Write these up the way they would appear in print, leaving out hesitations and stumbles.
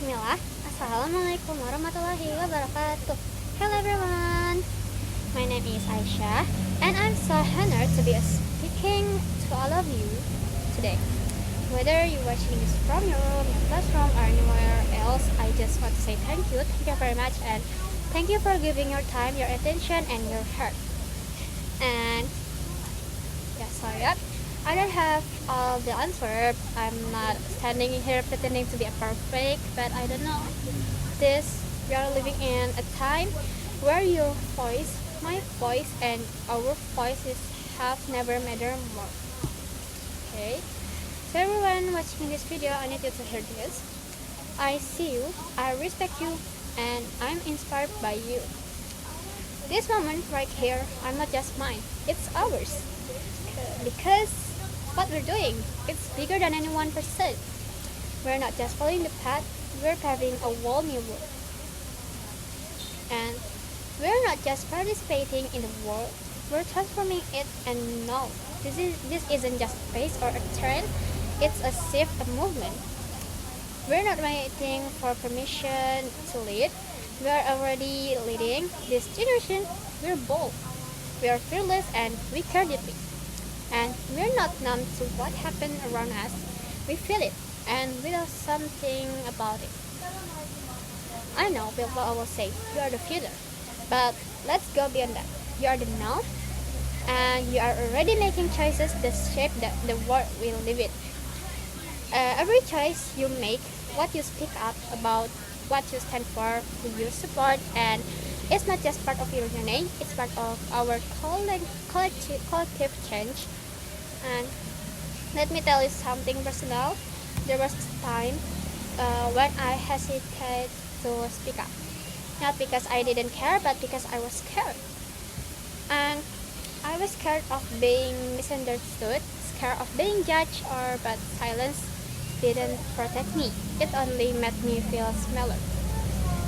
Bismillah. Assalamualaikum warahmatullahi wabarakatuh. Hello everyone. My name is Aisyah and I'm so honored to be speaking to all of you today. Whether you're watching this from your room, your classroom or anywhere else, I just want to say thank you. Thank you very much and thank you for giving your time, your attention and your heart. And sorry, I don't have all the answer. I'm not standing here pretending to be a perfect, but I don't know. We are living in a time where your voice, my voice, and our voices have never mattered more. Okay, so everyone watching this video, I need you to hear this. I see you, I respect you, and I'm inspired by you. This moment right here, I'm not just mine, it's ours. Because what we're doing, it's bigger than any 1%. We're not just following the path, we're paving a whole new world. And we're not just participating in the world, we're transforming it. And no, this isn't just a phase or a trend, it's a shift, a movement. We're not waiting for permission to lead, we are already leading this generation. We're bold, we are fearless, and we care deeply. And we're not numb to what happened around us. We feel it, and we do something about it. I know people will say, you are the future. But let's go beyond that. You are the now, and you are already making choices that shape the world we live in. Every choice you make, what you speak up about, what you stand for, who you support, and it's not just part of your name, it's part of our collective change. And let me tell you something personal. There was a time when I hesitated to speak up. Not because I didn't care, but because I was scared. And I was scared of being misunderstood, scared of being judged, but silence didn't protect me. It only made me feel smaller.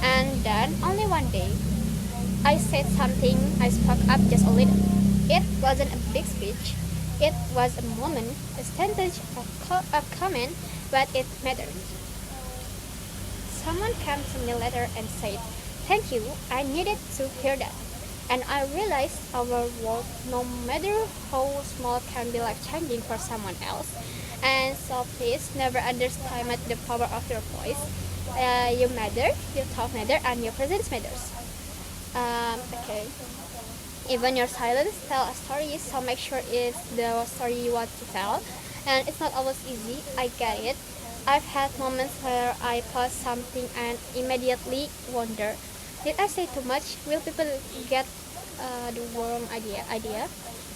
And then, only one day, I said something, I spoke up just a little. It wasn't a big speech. It was a moment, a sentence, a comment, but it mattered. Someone came to me later and said, "Thank you, I needed to hear that." And I realized our world, no matter how small, can be life-changing for someone else. And so please never underestimate the power of your voice. You matter, your talk matter, and your presence matters. Okay. Even your silence tell a story, so make sure it's the story you want to tell. And it's not always easy, I get it. I've had moments where I post something and immediately wonder, did I say too much? Will people get the wrong idea?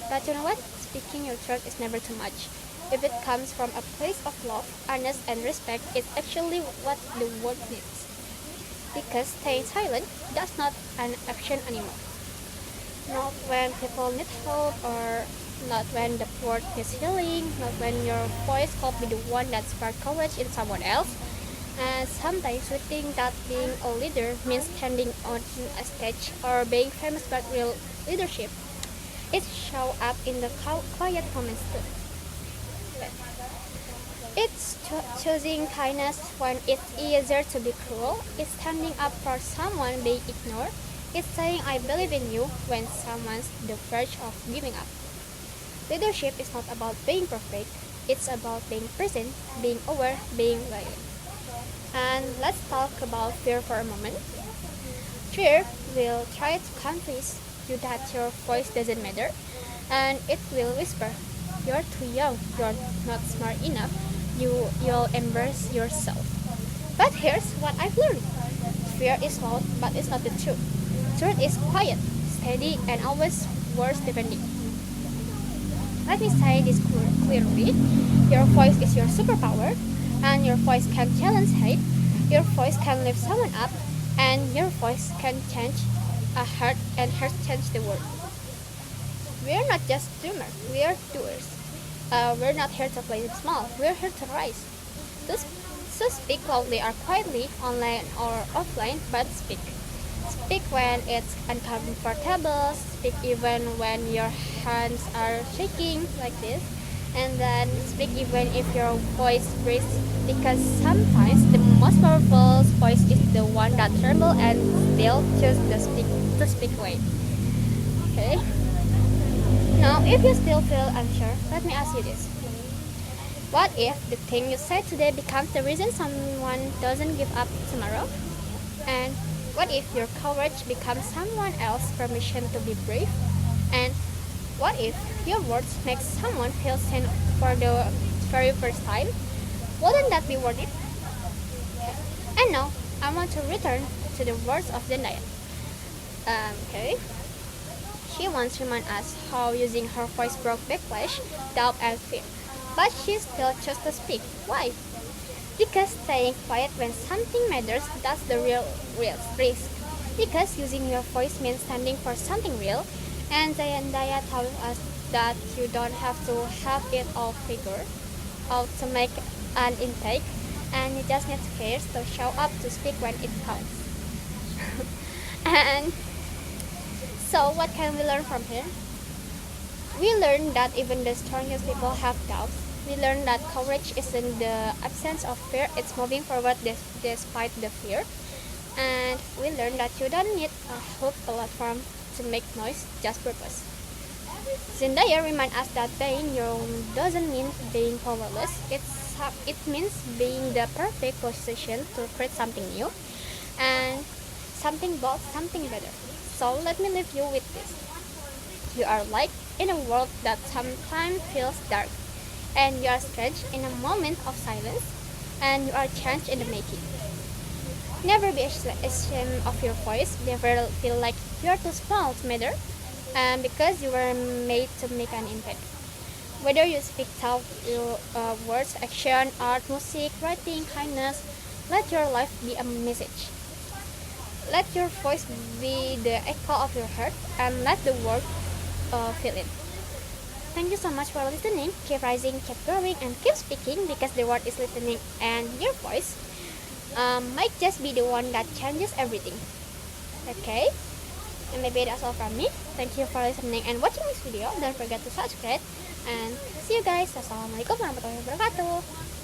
But you know what? Speaking your truth is never too much. If it comes from a place of love, honest, and respect, it's actually what the world needs. Because staying silent, that's not an action anymore. Not when people need help, or not when the world needs healing, not when your voice could be the one that sparks courage in someone else. And sometimes we think that being a leader means standing on a stage or being famous, but real leadership, it shows up in the quiet moments too. It's choosing kindness when it's easier to be cruel. It's standing up for someone being ignored. It's saying I believe in you when someone's the verge of giving up. Leadership is not about being perfect. It's about being present, being aware, being loyal. And let's talk about fear for a moment. Fear will try to convince you that your voice doesn't matter, and it will whisper, "You're too young, you're not smart enough, you'll embarrass yourself." But here's what I've learned. Fear is loud, but it's not the truth. Truth is quiet, steady, and always worth defending. Let me say this clearly. Your voice is your superpower, and your voice can challenge hate, your voice can lift someone up, and your voice can change a heart, and heart change the world. We're not just dreamers, we are doers. We're not here to play it small, we're here to rise. So speak loudly or quietly, online or offline, but speak. Speak when it's uncomfortable, speak even when your hands are shaking like this, and then speak even if your voice breaks, because sometimes the most powerful voice is the one that tremble and still choose to speak way. Okay. Now, if you still feel unsure, let me ask you this. What if the thing you said today becomes the reason someone doesn't give up tomorrow? And what if your courage becomes someone else's permission to be brave? And what if your words make someone feel seen for the very first time? Wouldn't that be worth it? And now, I want to return to the words of Zendaya. Okay. She once reminded us how using her voice broke backlash, doubt, and fear. But she still chose to speak. Why? Because staying quiet when something matters, that's the real risk. Because using your voice means standing for something real, and Zendaya tells us that you don't have to have it all figured out to make an intake, and you just need courage to show up to speak when it counts. And so, what can we learn from here? We learn that even the strongest people have doubts. We learn that courage isn't the absence of fear, it's moving forward despite the fear. And we learn that you don't need a whole platform to make noise, just purpose. Zendaya reminds us that being young doesn't mean being powerless. It means being the perfect position to create something new and something bold, something better. So let me leave you with this. You are light in a world that sometimes feels dark, and you are strange in a moment of silence, and you are changed in the making. Never be ashamed of your voice. Never feel like you are too small to matter, and because you were made to make an impact. Whether you speak thought, words, action, art, music, writing, kindness, let your life be a message. Let your voice be the echo of your heart, and let the world feel it. Thank you so much for listening. Keep rising, keep growing, and keep speaking, because the world is listening, and your voice might just be the one that changes everything. Okay? And maybe that's all from me. Thank you for listening and watching this video. Don't forget to subscribe. And see you guys. Assalamualaikum warahmatullahi wabarakatuh.